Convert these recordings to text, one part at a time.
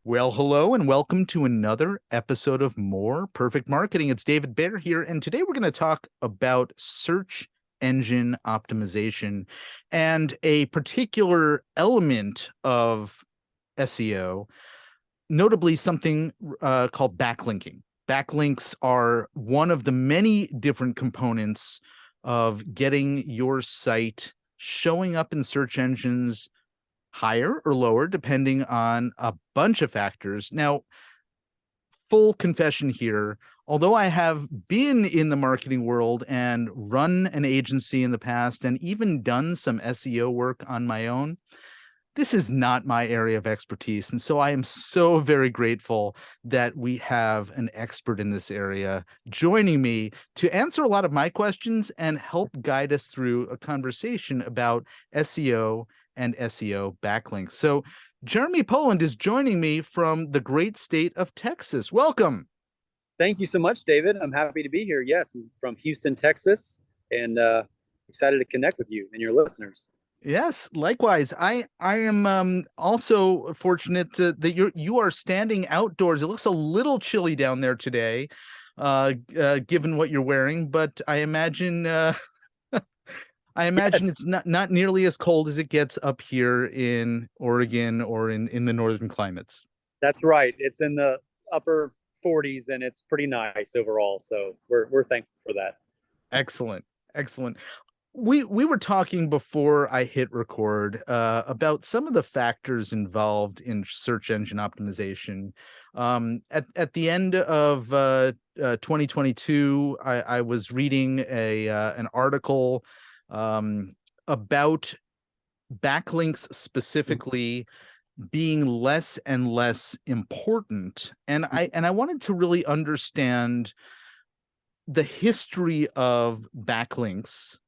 Well, hello and welcome to another episode of More Perfect Marketing. It's David Baer here, and today we're going to talk about search engine optimization and a particular element of SEO, notably something called backlinking. Backlinks are one of the many different components of getting your site showing up in search engines higher or lower, depending on a bunch of factors. Now, full confession here, although I have been in the marketing world and run an agency in the past and even done some SEO work on my own, this is not my area of expertise. And so I am so very grateful that we have an expert in this area joining me to answer a lot of my questions and help guide us through a conversation about SEO and SEO backlinks. So Jeremy Poland is joining me from the great state of Texas. Welcome. Thank you so much, David. I'm happy to be here. Yes, I'm from Houston, Texas, and excited to connect with you and your listeners. Yes, likewise. I am also fortunate that you are standing outdoors. It looks a little chilly down there today, given what you're wearing, but I imagine Yes, it's not nearly as cold as it gets up here in Oregon or in the northern climates. that's right. It's in the upper 40s, and it's pretty nice overall. So we're thankful for that. Excellent. Excellent. We were talking before I hit record about some of the factors involved in search engine optimization. At the end of 2022, I was reading an article about backlinks specifically being less and less important, and I wanted to really understand the history of backlinks,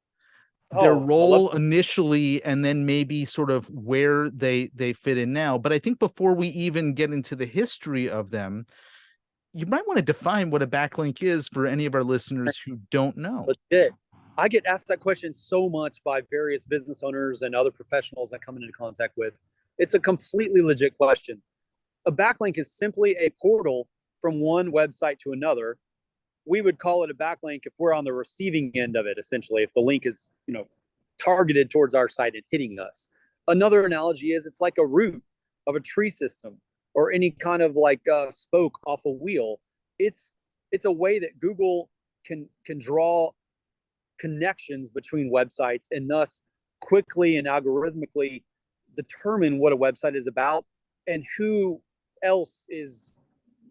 their Oh, I love. role initially, and then maybe sort of where they fit in now. But I think before we even get into the history of them, you might want to define what a backlink is for any of our listeners who don't know. Legit. I get asked that question so much by various business owners and other professionals I come into contact with. It's a completely legit question. A backlink is simply a portal from one website to another. We would call it a backlink if we're on the receiving end of it, essentially, if the link is, targeted towards our site and hitting us. Another analogy is it's like a root of a tree system or any kind of like spoke off a wheel. It's a way that Google can draw connections between websites and thus quickly and algorithmically determine what a website is about and who else is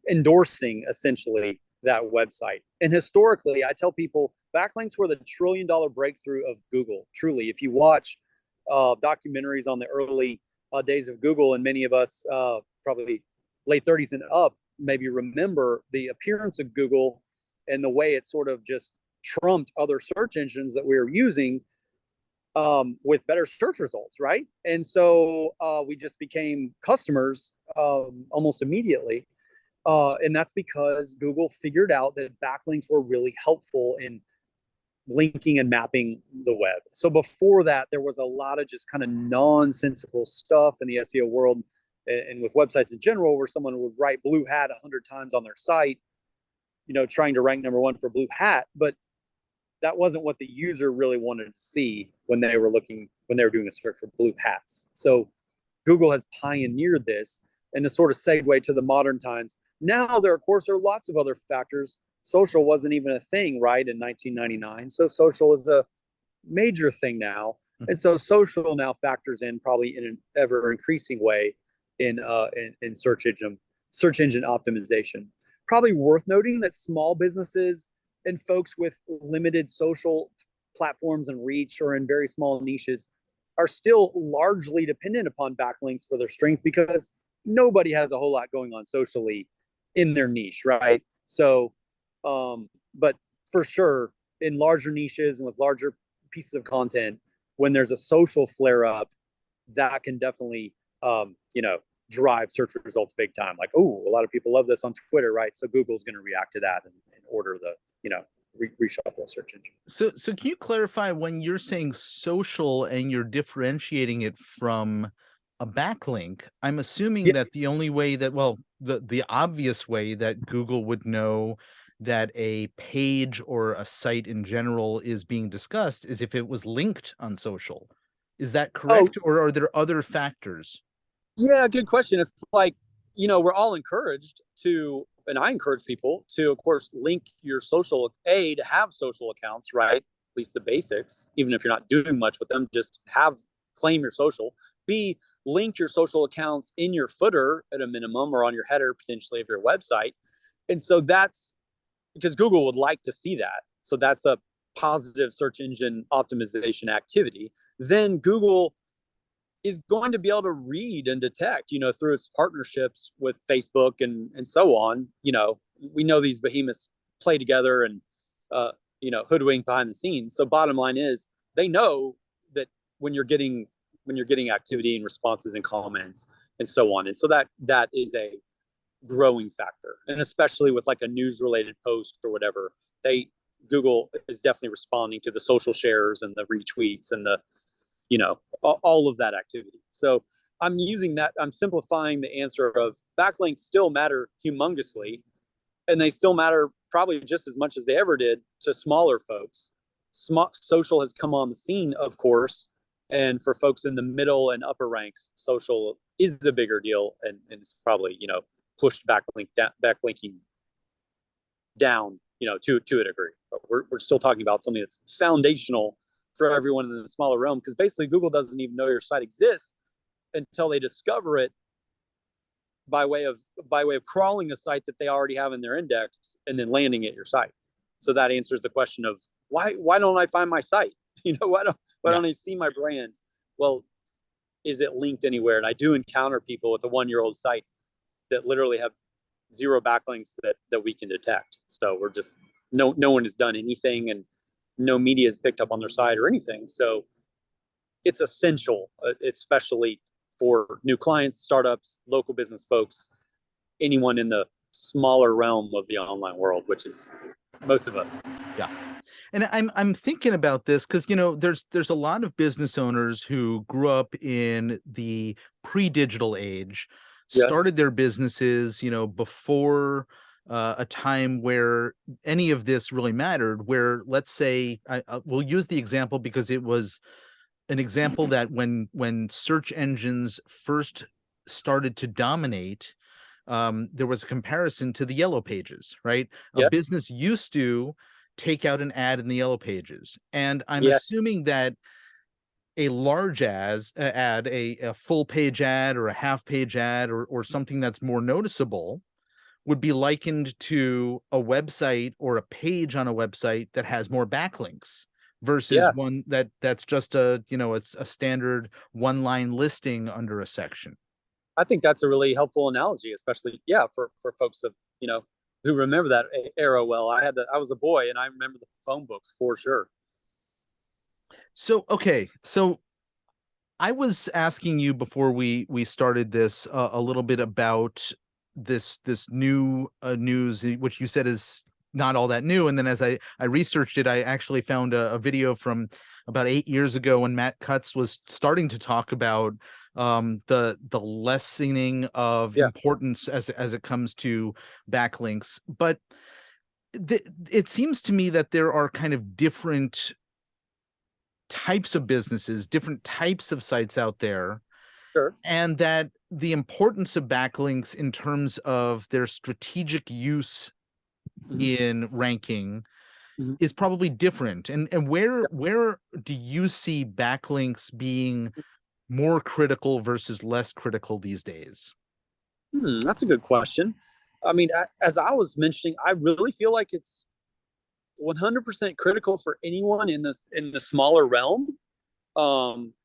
endorsing essentially that website. And historically, I tell people backlinks were the $1 trillion breakthrough of Google. Truly, if you watch documentaries on the early days of Google, and many of us probably late 30s and up maybe remember the appearance of Google and the way it sort of just trumped other search engines that we were using with better search results, right? And so we just became customers almost immediately. And that's because Google figured out that backlinks were really helpful in linking and mapping the web. So before that, there was a lot of just kind of nonsensical stuff in the SEO world and with websites in general, where someone would write blue hat 100 times on their site, trying to rank number one for blue hat. But that wasn't what the user really wanted to see when they were doing a search for blue hats. So Google has pioneered this, and to sort of segue to the modern times. Now, there, of course, are lots of other factors. Social wasn't even a thing, right, in 1999. So social is a major thing now. And so social now factors in probably in an ever increasing way in search engine optimization. Probably worth noting that small businesses and folks with limited social platforms and reach or in very small niches are still largely dependent upon backlinks for their strength, because nobody has a whole lot going on socially in their niche, right? So, but for sure, in larger niches and with larger pieces of content, when there's a social flare up, that can definitely, drive search results big time. Like, oh, a lot of people love this on Twitter, right? So Google's going to react to that and order the, reshuffle search engine. So can you clarify when you're saying social and you're differentiating it from a backlink, I'm assuming Yeah. that the only way that, well, the obvious way that Google would know that a page or a site in general is being discussed is if it was linked on social. Is that Oh, correct, or are there other factors? yeah, good question. It's like, we're all encouraged to, and I encourage people to, of course, link your social, to have social accounts, right? At least the basics, even if you're not doing much with them, just claim your social. B, link your social accounts in your footer at a minimum or on your header, potentially, of your website. And so that's because Google would like to see that. So that's a positive search engine optimization activity. Then Google is going to be able to read and detect, through its partnerships with Facebook and so on. We know these behemoths play together and, hoodwink behind the scenes. So bottom line is they know that when you're getting activity and responses and comments and so on. And so that is a growing factor. And especially with like a news related post or whatever, Google is definitely responding to the social shares and the retweets and the all of that activity. So I'm simplifying the answer of backlinks still matter humongously, and they still matter probably just as much as they ever did to smaller folks. Social has come on the scene, of course, and for folks in the middle and upper ranks, social is a bigger deal, and it's probably pushed backlinking down, to a degree. But we're still talking about something that's foundational for everyone in the smaller realm, because basically Google doesn't even know your site exists until they discover it by way of crawling a site that they already have in their index and then landing at your site. So that answers the question of why don't I find my site? Why Yeah. don't I see my brand? Well, is it linked anywhere? And I do encounter people with a 1-year-old site that literally have zero backlinks that we can detect. So we're just no one has done anything, and no media has picked up on their site or anything. So it's essential, especially for new clients, startups, local business folks, anyone in the smaller realm of the online world, which is most of us. Yeah. And I'm thinking about this because there's a lot of business owners who grew up in the pre-digital age, Yes. started their businesses, before a time where any of this really mattered. Where, let's say, we'll use the example because it was an example that when search engines first started to dominate, there was a comparison to the yellow pages, right? A Yeah. business used to take out an ad in the yellow pages. And I'm Yeah. assuming that a large ad, a full page ad or a half page ad or something that's more noticeable would be likened to a website or a page on a website that has more backlinks versus Yeah. one that's just it's a standard one line listing under a section. I think that's a really helpful analogy, especially, yeah, for folks of, who remember that era well. I was a boy and I remember the phone books for sure. So, okay, so I was asking you before we started this a little bit about this new news, which you said is not all that new. And then as I researched it, I actually found a video from about 8 years ago when Matt Cutts was starting to talk about the lessening of Yeah. importance as it comes to backlinks. But it seems to me that there are kind of different types of businesses, different types of sites out there, Sure. and that the importance of backlinks in terms of their strategic use Mhm. in ranking Mhm. is probably different. And where do you see backlinks being more critical versus less critical these days? That's a good question. I mean, as I was mentioning, I really feel like it's 100% critical for anyone in the smaller realm. Um,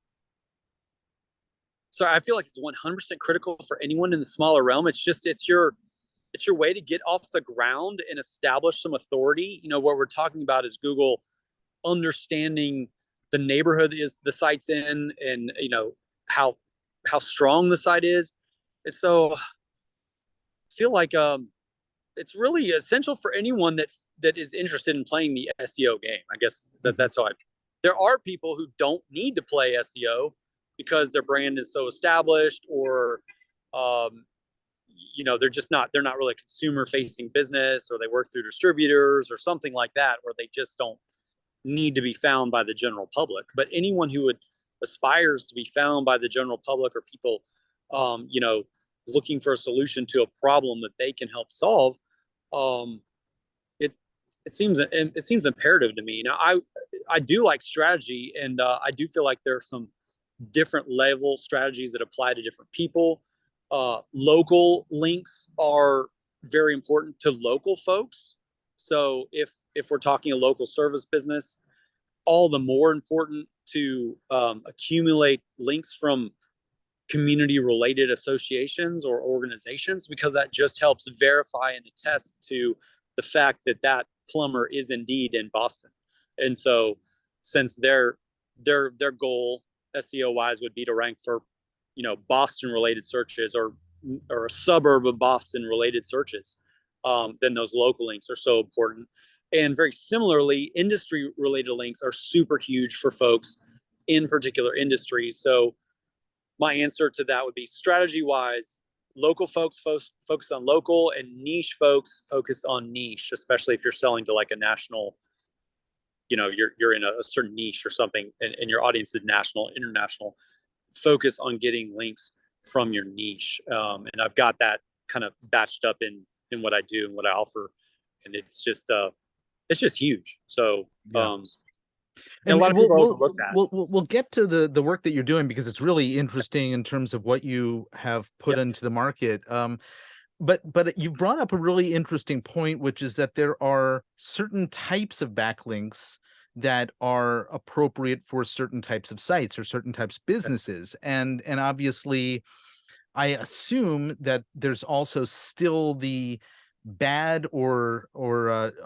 so I feel like it's 100% critical for anyone in the smaller realm. It's your way to get off the ground and establish some authority. What we're talking about is Google understanding the neighborhood is the site's in, and how strong the site is. And so I feel like it's really essential for anyone that is interested in playing the SEO game. I guess Mhm. that's how I. There are people who don't need to play SEO, because their brand is so established, or um, they're not really a consumer facing business, or they work through distributors or something like that, where they just don't need to be found by the general public. But anyone who would aspires to be found by the general public, or people looking for a solution to a problem that they can help solve, um, it it seems imperative to me. Now, I do like strategy, and I do feel like there are some different level strategies that apply to different people. Local links are very important to local folks. So if we're talking a local service business, all the more important to accumulate links from community related associations or organizations, because that just helps verify and attest to the fact that that plumber is indeed in Boston. And so, since their goal SEO wise would be to rank for Boston related searches, or a suburb of Boston related searches, then those local links are so important. And very similarly, industry related links are super huge for folks in particular industries. So my answer to that would be, strategy wise, local folks focus on local, and niche folks focus on niche, especially if you're selling to like a national, you're in a certain niche or something, and your audience is national, international. Focus on getting links from your niche. And I've got that kind of batched up in what I do and what I offer. And it's just huge. So, Yeah. and a lot of people overlook that. We'll get to the work that you're doing, because it's really interesting in terms of what you have put into the market. But you brought up a really interesting point, which is that there are certain types of backlinks that are appropriate for certain types of sites or certain types of businesses. And obviously, I assume that there's also still the bad or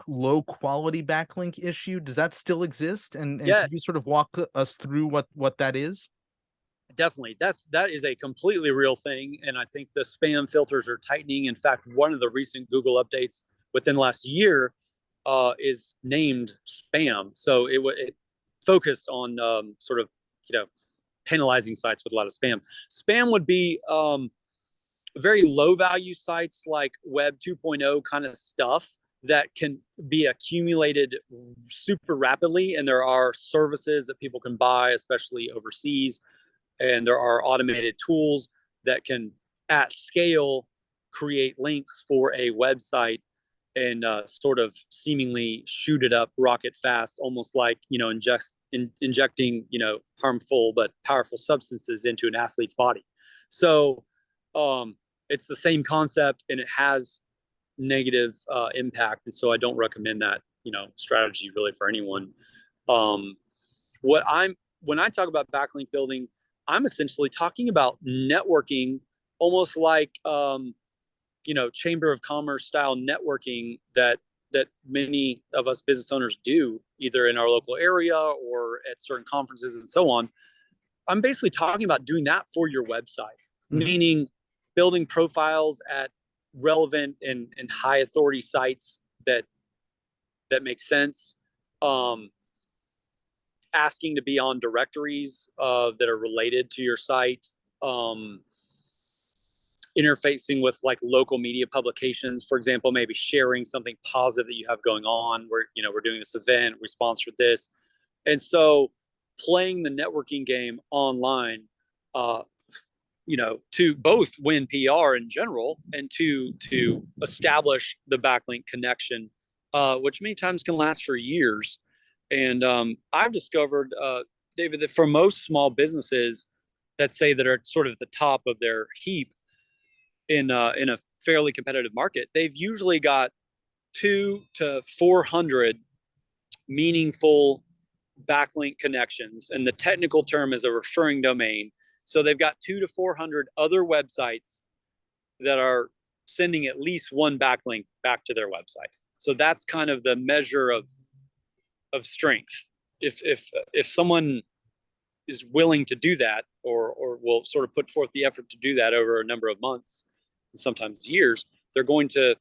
low quality backlink issue. Does that still exist? And Yeah, could you sort of walk us through what that is? definitely. That is a completely real thing. And I think the spam filters are tightening. In fact, one of the recent Google updates within the last year is named spam. So it focused on sort of, penalizing sites with a lot of spam. Spam would be very low value sites like Web 2.0 kind of stuff that can be accumulated super rapidly. And there are services that people can buy, especially overseas. And there are automated tools that can, at scale, create links for a website and sort of seemingly shoot it up rocket fast, almost like injecting harmful but powerful substances into an athlete's body. So it's the same concept, and it has negative impact. And so I don't recommend that strategy really for anyone. What I'm When I talk about backlink building, I'm essentially talking about networking, almost like Chamber of Commerce style networking that many of us business owners do, either in our local area or at certain conferences and so on. I'm basically talking about doing that for your website, meaning building profiles at relevant and high authority sites that make sense. Asking to be on directories that are related to your site. Interfacing with like local media publications, for example, maybe sharing something positive that you have going on. We're doing this event, we sponsored this. And so playing the networking game online, to both win PR in general, and to establish the backlink connection, which many times can last for years. And I've discovered, David, that for most small businesses that say that are sort of at the top of their heap in a fairly competitive market, they've usually got 200 to 400 meaningful backlink connections, and the technical term is a referring domain. So they've got 200 to 400 other websites that are sending at least one backlink back to their website. So that's kind of the measure of strength. If someone is willing to do that, or will sort of put forth the effort to do that over a number of months, and sometimes years, they're going to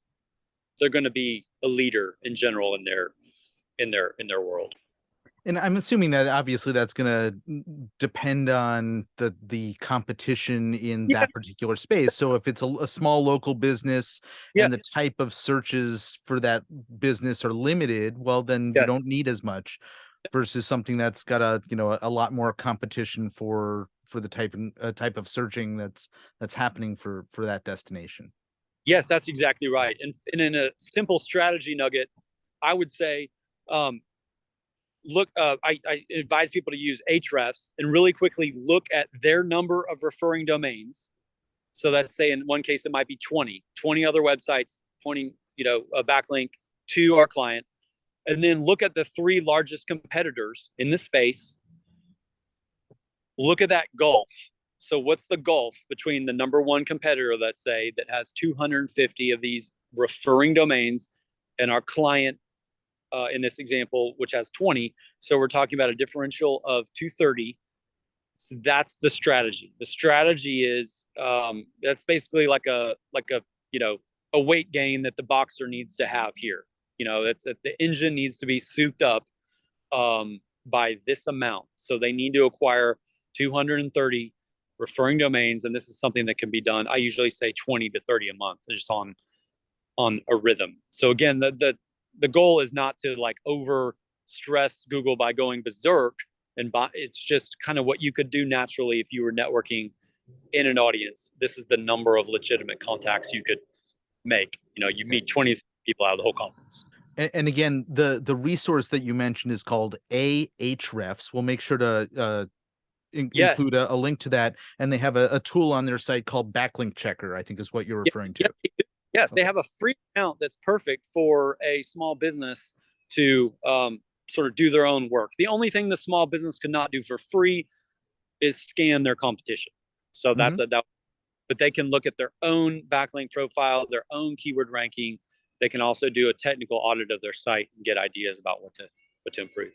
be a leader in general in their world. And I'm assuming that obviously that's going to depend on the competition in Yeah, that particular space. So if it's a small local business yeah, and the type of searches for that business are limited, well, then you yeah. don't need as much versus something that's got a lot more competition for the type of searching that's happening for that destination. Yes, that's exactly right. And in a simple strategy nugget, I would say, um, look, I advise people to use Ahrefs and really quickly look at their number of referring domains. So let's say in one case, it might be 20 other websites pointing, a backlink to our client. And then look at the three largest competitors in the space. Look at that gulf. So what's the gulf between the number one competitor, let's say, that has 250 of these referring domains and our client in this example, which has 20. So we're talking about a differential of 230. So that's the strategy. The strategy is that's basically like a a weight gain that the boxer needs to have here. That the engine needs to be souped up by this amount. So they need to acquire 230 referring domains, and this is something that can be done. I usually say 20 to 30 a month, just on a rhythm. So again, the goal is not to like over stress Google by going berserk, and it's just kind of what you could do naturally if you were networking in an audience. This is the number of legitimate contacts you could make. You Okay. meet 20 people out of the whole conference. And again, the resource that you mentioned is called Ahrefs. We'll make sure to Yes. include a link to that, and they have a tool on their site called Backlink Checker, I think is what you're Yeah, referring yeah, to. yes, they Okay. have a free account that's perfect for a small business to sort of do their own work. The only thing the small business cannot do for free is scan their competition. So Hmm. but they can look at their own backlink profile, their own keyword ranking. They can also do a technical audit of their site and get ideas about what to improve.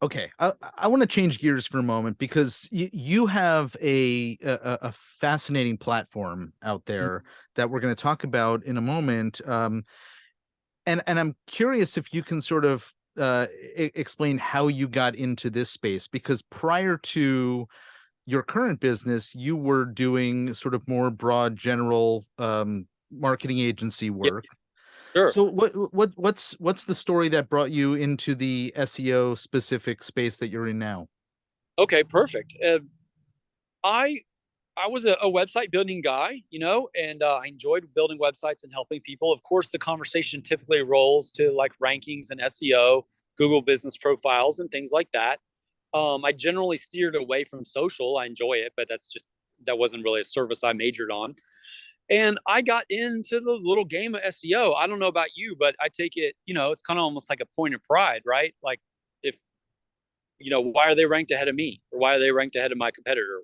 Okay, I want to change gears for a moment because you have a fascinating platform out there that we're going to talk about in a moment. And I'm curious if you can sort of explain how you got into this space, because prior to your current business, you were doing sort of more broad, general marketing agency Yeah, work. sure. So what's the story that brought you into the SEO specific space that you're in now? Okay, perfect. I I was a website building guy, and I enjoyed building websites and helping people. Of course, the conversation typically rolls to like rankings and SEO, Google business profiles, and things like that. I generally steered away from social. I enjoy it, but that wasn't really a service I majored on. And I got into the little game of SEO. I don't know about you, but I take it, it's kind of almost like a point of pride, right? Like if why are they ranked ahead of me, or why are they ranked ahead of my competitor?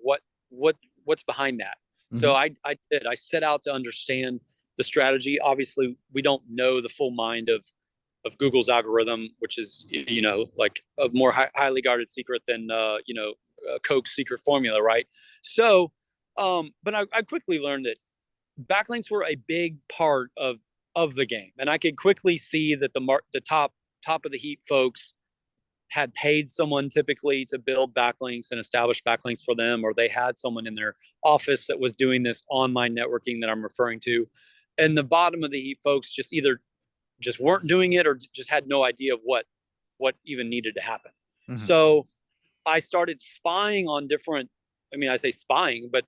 What's behind that? So Hmm. I set out to understand the strategy. Obviously, we don't know the full mind of Google's algorithm, which is like a more highly guarded secret than Coke's secret formula, right? So, but I quickly learned that backlinks were a big part of the game, and I could quickly see that the top of the heap folks had paid someone typically to build backlinks and establish backlinks for them, or they had someone in their office that was doing this online networking that I'm referring to. And the bottom of the heap folks just either just weren't doing it or just had no idea of what even needed to happen. Hmm. So I started spying on different, I mean, I say spying, but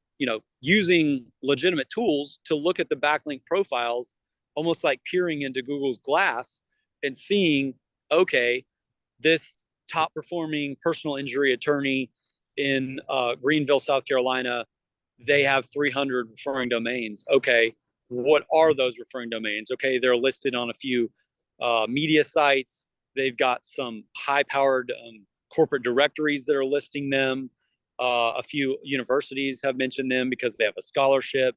using legitimate tools to look at the backlink profiles, almost like peering into Google's glass and seeing, okay, this top performing personal injury attorney in Greenville, South Carolina, they have 300 referring domains. Okay, what are those referring domains? Okay, they're listed on a few media sites. They've got some high powered corporate directories that are listing them. A few universities have mentioned them because they have a scholarship.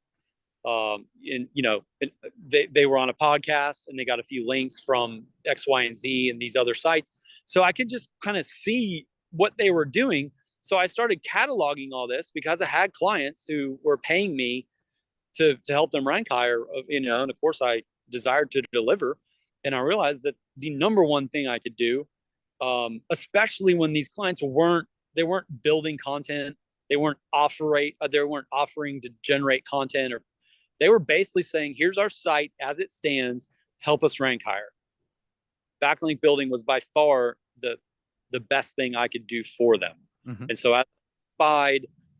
And they were on a podcast and they got a few links from X, Y, and Z and these other sites. So I could just kind of see what they were doing. So I started cataloging all this because I had clients who were paying me to help them rank higher, and of course I desired to deliver. And I realized that the number one thing I could do especially when these clients weren't building content, they weren't offering to generate content, or they were basically saying, here's our site as it stands, help us rank higher. Backlink building was by far the best thing I could do for them. Mm-hmm. And so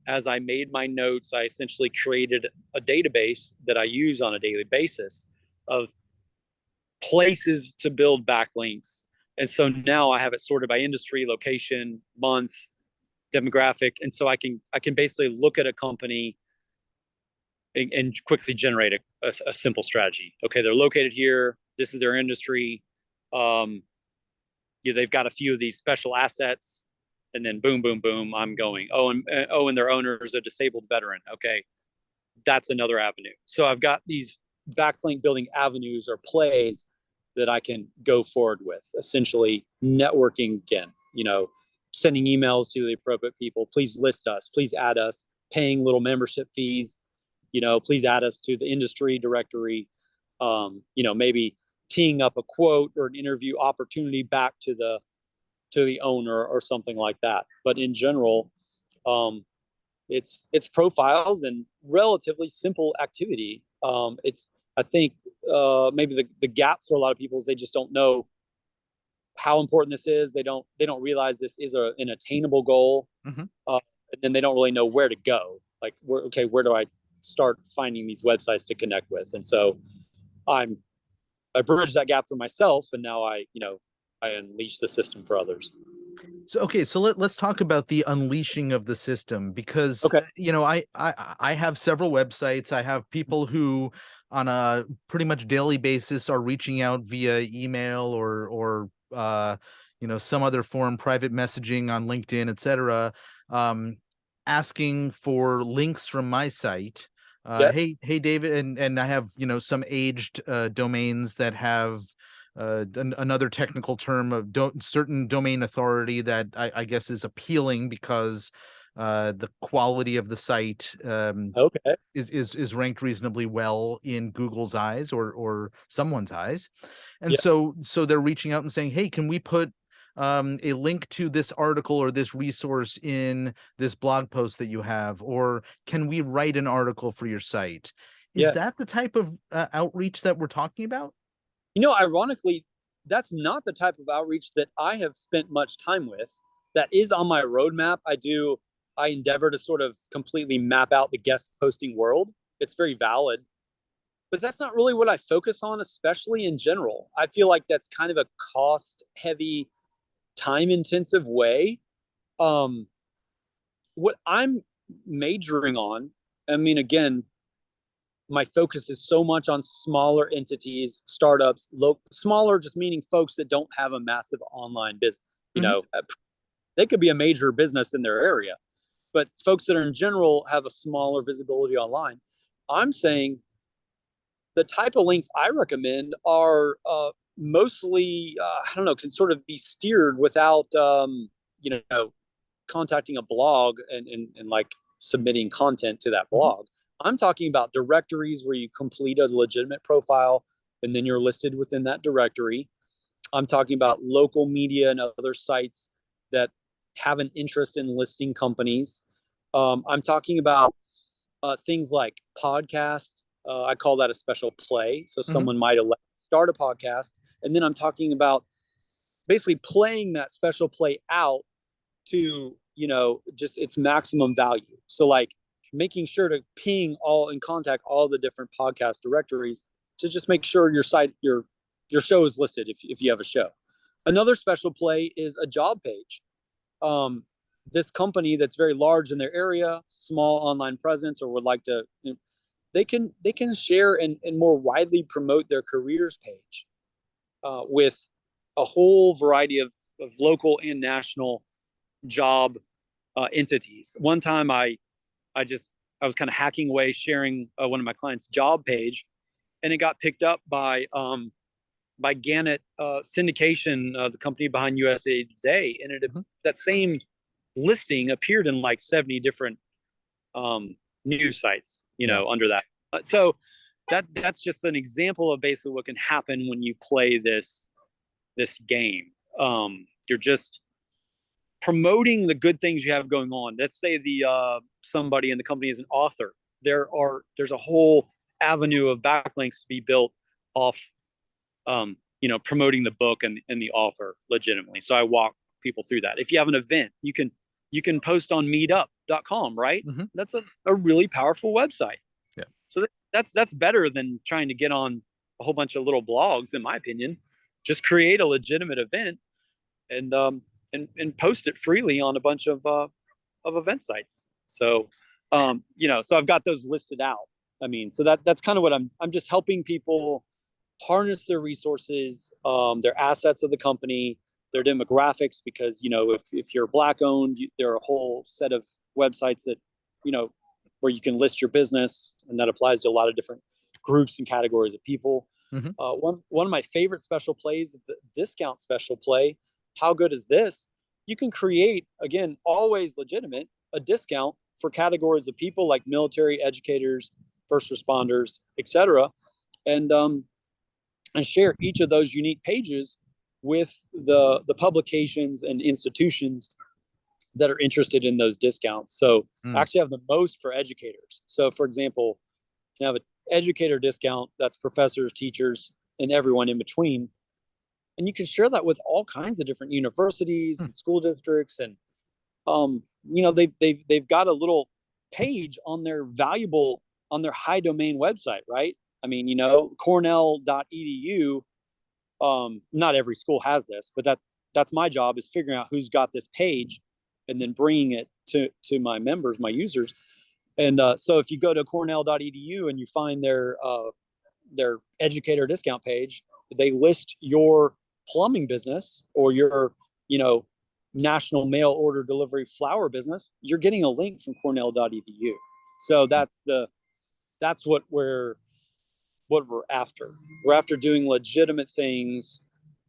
as I made my notes, I essentially created a database that I use on a daily basis of places to build backlinks. And so now I have it sorted by industry, location, month, demographic. And so I can basically look at a company and quickly generate a simple strategy. Okay, they're located here. This is their industry. They've got a few of these special assets, and then boom, boom, boom, I'm going. And their owner is a disabled veteran. Okay, that's another avenue. So I've got these backlink building avenues or plays that I can go forward with. Essentially, networking again. Sending emails to the appropriate people. Please list us. Please add us. Paying little membership fees. Please add us to the industry directory. Maybe teeing up a quote or an interview opportunity back to the owner or something like that. But in general, it's profiles and relatively simple activity. I think maybe the gap for a lot of people is they just don't know how important this is. They don't realize this is an attainable goal, Mm-hmm. And then they don't really know where to go. Like, where do I start finding these websites to connect with? And so I bridged that gap for myself, and now I unleash the system for others. So let's talk about the unleashing of the system, because Okay. I have several websites. I have people who on a pretty much daily basis are reaching out via email or some other form, private messaging on LinkedIn, etc., asking for links from my site. Yes. Hey David, and I have some aged domains that have another technical term of certain domain authority that I guess is appealing because the quality of the site Okay. is ranked reasonably well in Google's eyes or someone's eyes. And Yeah. so they're reaching out and saying, hey, can we put a link to this article or this resource in this blog post that you have, or can we write an article for your site? Is Yes. that the type of outreach that we're talking about? Ironically, that's not the type of outreach that I have spent much time with. That is on my roadmap. I endeavor to sort of completely map out the guest posting world. It's very valid, but that's not really what I focus on, especially in general. I feel like that's kind of a cost heavy, time intensive way. What I'm majoring on, I mean, again, my focus is so much on smaller entities, startups, smaller, just meaning folks that don't have a massive online business. Mhm. They could be a major business in their area, but folks that are in general have a smaller visibility online. I'm saying the type of links I recommend are mostly, I don't know, can sort of be steered without, contacting a blog and like submitting content to that Mhm. blog. I'm talking about directories where you complete a legitimate profile and then you're listed within that directory. I'm talking about local media and other sites that have an interest in listing companies. I'm talking about things like podcast. I call that a special play. So Mhm. someone might start a podcast, and then I'm talking about basically playing that special play out to just its maximum value. So like making sure to ping all and contact all the different podcast directories to just make sure your site your show is listed if you have a show. Another special play is a job page. This company that's very large in their area, small online presence, or would like to, they can share and more widely promote their careers page with a whole variety of local and national job entities. One time I was kind of hacking away, sharing one of my clients' job page, and it got picked up by Gannett Syndication, the company behind USA Today, and Mhm. that same listing appeared in like 70 different news sites, Yeah. under that. So that's just an example of basically what can happen when you play this game. You're just promoting the good things you have going on. Let's say somebody in the company is an author. There's a whole avenue of backlinks to be built off, promoting the book and the author legitimately. So I walk people through that. If you have an event, you can post on meetup.com, right? Mm-hmm. That's a really powerful website. Yeah. So that's better than trying to get on a whole bunch of little blogs, in my opinion. Just create a legitimate event and post it freely on a bunch of event sites. So so I've got those listed out. I mean, so that's kind of what I'm just helping people harness their resources, their assets of the company, their demographics, because if you're Black owned, there are a whole set of websites that where you can list your business, and that applies to a lot of different groups and categories of people. Mm-hmm. One of my favorite special plays, the discount special play. How good is this? You can create, again, always legitimate, a discount for categories of people like military, educators, first responders, etc., and share each of those unique pages with the publications and institutions that are interested in those discounts. So actually have the most for educators. So for example, you can have an educator discount that's professors, teachers, and everyone in between. And you can share that with all kinds of different universities and school districts. And they've got a little page on their high domain website, right? I mean, cornell.edu. Not every school has this, but that's my job, is figuring out who's got this page and then bringing it to my members, my users. And so if you go to cornell.edu and you find their educator discount page, they list your plumbing business or your national mail order delivery flower business, you're getting a link from cornell.edu. So that's what we're after. We're after doing legitimate things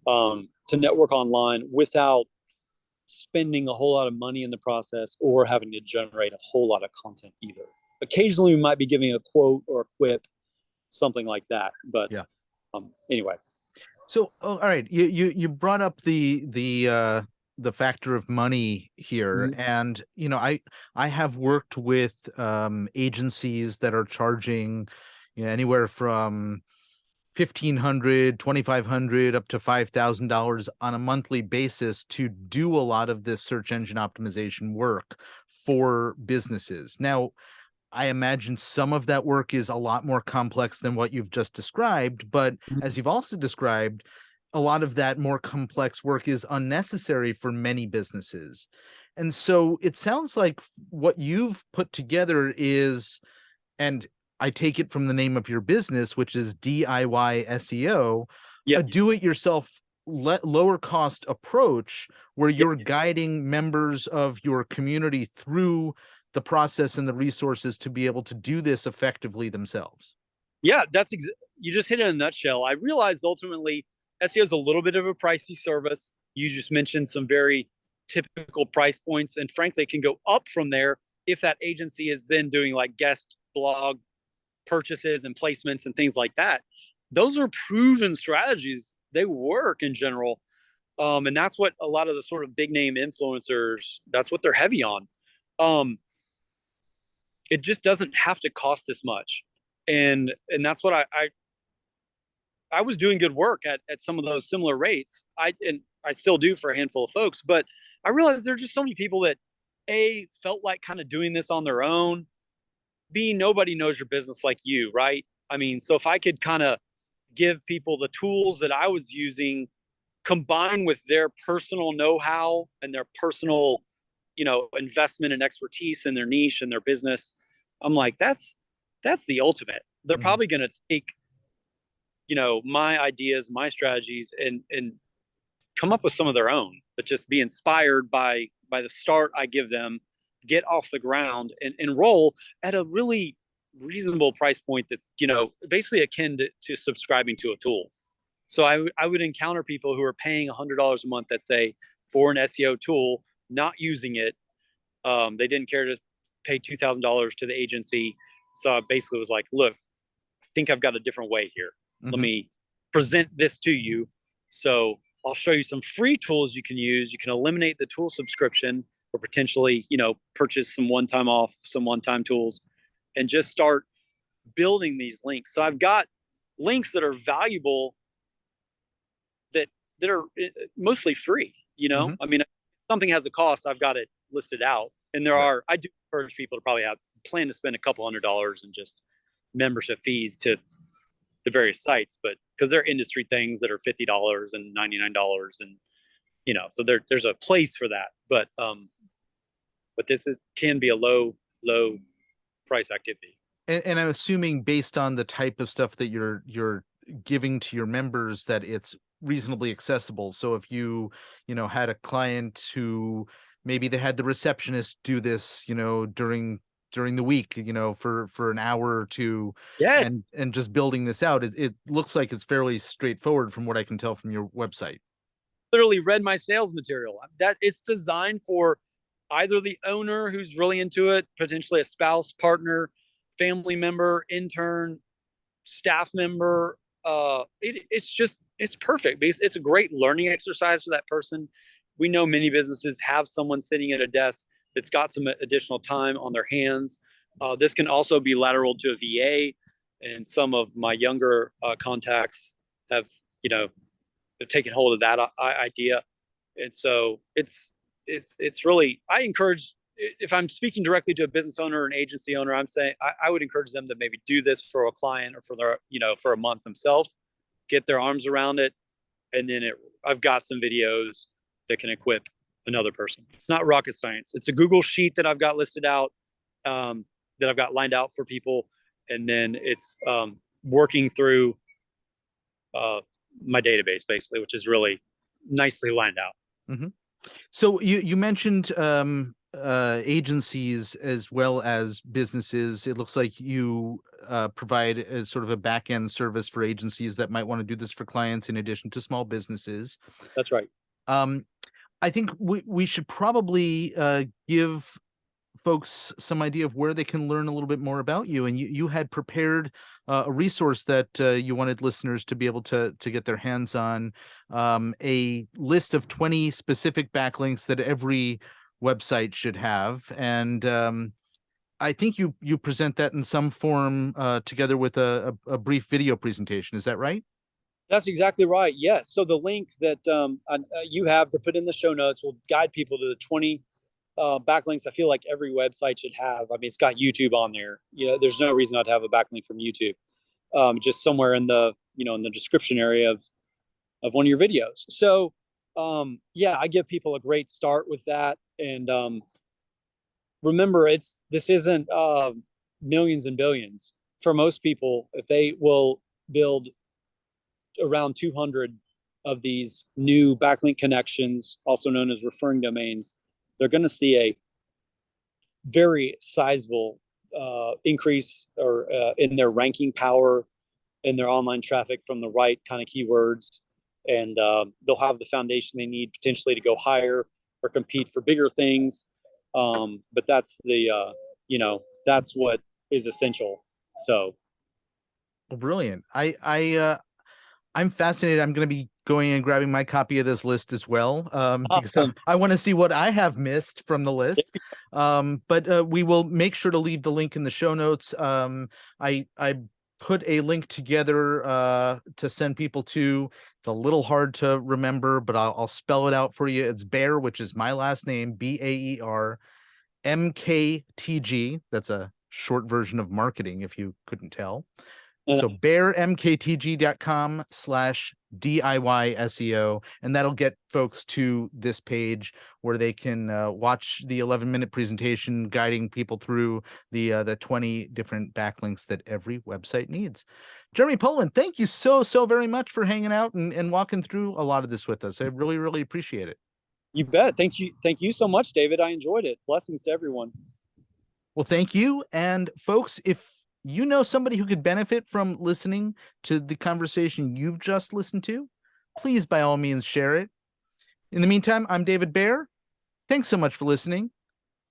to network online without spending a whole lot of money in the process or having to generate a whole lot of content either. Occasionally we might be giving a quote or a quip, something like that. But yeah. Anyway. So, all right, you brought up the factor of money here, Mm-hmm. and I have worked with agencies that are charging anywhere from $1,500, $2,500 up to $5,000 on a monthly basis to do a lot of this search engine optimization work for businesses. Now, I imagine some of that work is a lot more complex than what you've just described, but as you've also described, a lot of that more complex work is unnecessary for many businesses. And so it sounds like what you've put together is, and I take it from the name of your business, which is DIY SEO, Yep. a do-it-yourself lower cost approach where you're guiding members of your community through the process and the resources to be able to do this effectively themselves. Yeah, you just hit it in a nutshell. I realized ultimately SEO is a little bit of a pricey service. You just mentioned some very typical price points, and frankly, it can go up from there if that agency is then doing like guest blog purchases and placements and things like that. Those are proven strategies. They work in general. And that's what a lot of the sort of big name influencers, that's what they're heavy on. It just doesn't have to cost this much. And that's what I was doing good work at some of those similar rates. I still do for a handful of folks, but I realized there's just so many people that felt like kind of doing this on their own. B, nobody knows your business like you, right? I mean, so if I could kind of give people the tools that I was using, combined with their personal know-how and their personal, investment and expertise in their niche and their business, I'm like, that's the ultimate. They're probably going to take, my ideas, my strategies, and come up with some of their own, but just be inspired by the start I give them, get off the ground and roll at a really reasonable price point that's, basically akin to subscribing to a tool. So I would encounter people who are paying $100 a month, let's say, for an SEO tool, not using it. They didn't care to pay $2,000 to the agency. So I basically was like, look, I think I've got a different way here. Let me present this to you. So I'll show you some free tools you can use. You can eliminate the tool subscription or potentially, purchase some one-time off, some one-time tools, and just start building these links. So I've got links that are valuable that are mostly free. Mm-hmm. I mean, if something has a cost, I've got it listed out. And I do encourage people to probably plan to spend a couple $100s in just membership fees to the various sites, but because they're industry things that are $50 and $99, and so there's a place for that. But this can be a low price activity. And I'm assuming, based on the type of stuff that you're giving to your members, that it's reasonably accessible. So if you had a client who maybe they had the receptionist do this, during the week, for an hour or two, Yeah, and just building this out, it looks like it's fairly straightforward from what I can tell from your website. literally read my sales material. That it's designed for either the owner who's really into it, potentially a spouse, partner, family member, intern, staff member. It's perfect because it's a great learning exercise for that person. We know many businesses have someone sitting at a desk that's got some additional time on their hands. This can also be lateral to a VA, and some of my younger contacts have taken hold of that idea. And so it's really, I encourage, if I'm speaking directly to a business owner or an agency owner, I'm saying I would encourage them to maybe do this for a client or for their, for a month themselves, get their arms around it. And then I've got some videos that can equip another person. It's not rocket science. It's a Google sheet that I've got listed out, that I've got lined out for people. And then it's working through my database, basically, which is really nicely lined out. Mm-hmm. So you mentioned agencies as well as businesses. It looks like you provide a sort of a back end service for agencies that might want to do this for clients in addition to small businesses. That's right. I think we should probably give folks some idea of where they can learn a little bit more about you. And you had prepared a resource that you wanted listeners to be able to get their hands on, a list of 20 specific backlinks that every website should have. And I think you present that in some form together with a brief video presentation. Is that right? That's exactly right. Yes. So the link that you have to put in the show notes will guide people to the 20 backlinks I feel like every website should have. I mean, it's got YouTube on there. There's no reason not to have a backlink from YouTube. Just somewhere in the in the description area of one of your videos. So I give people a great start with that. And remember, this isn't millions and billions. For most people, if they will build around 200 of these new backlink connections, also known as referring domains, they're going to see a very sizable increase or in their ranking power, in their online traffic from the right kind of keywords. And they'll have the foundation they need potentially to go higher or compete for bigger things. But that's that's what is essential. So. Well, brilliant. I'm fascinated. I'm going to be going and grabbing my copy of this list as well, because Awesome. I want to see what I have missed from the list. But we will make sure to leave the link in the show notes. I put a link together to send people to. It's a little hard to remember, but I'll spell it out for you. It's Baer, which is my last name, Baer, MKTG. That's a short version of marketing, if you couldn't tell. So baermktg.com/DIY SEO, and that'll get folks to this page where they can watch the 11-minute presentation guiding people through the 20 different backlinks that every website needs. Jeremy Poland, thank you so very much for hanging out and walking through a lot of this with us. I really appreciate it. You bet. Thank you so much, David. I enjoyed it. Blessings to everyone. Well, thank you. And folks, if you know somebody who could benefit from listening to the conversation you've just listened to, please, by all means, share it. In the meantime, I'm David Baer. Thanks so much for listening.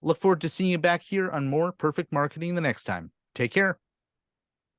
Look forward to seeing you back here on More Perfect Marketing the next time. Take care.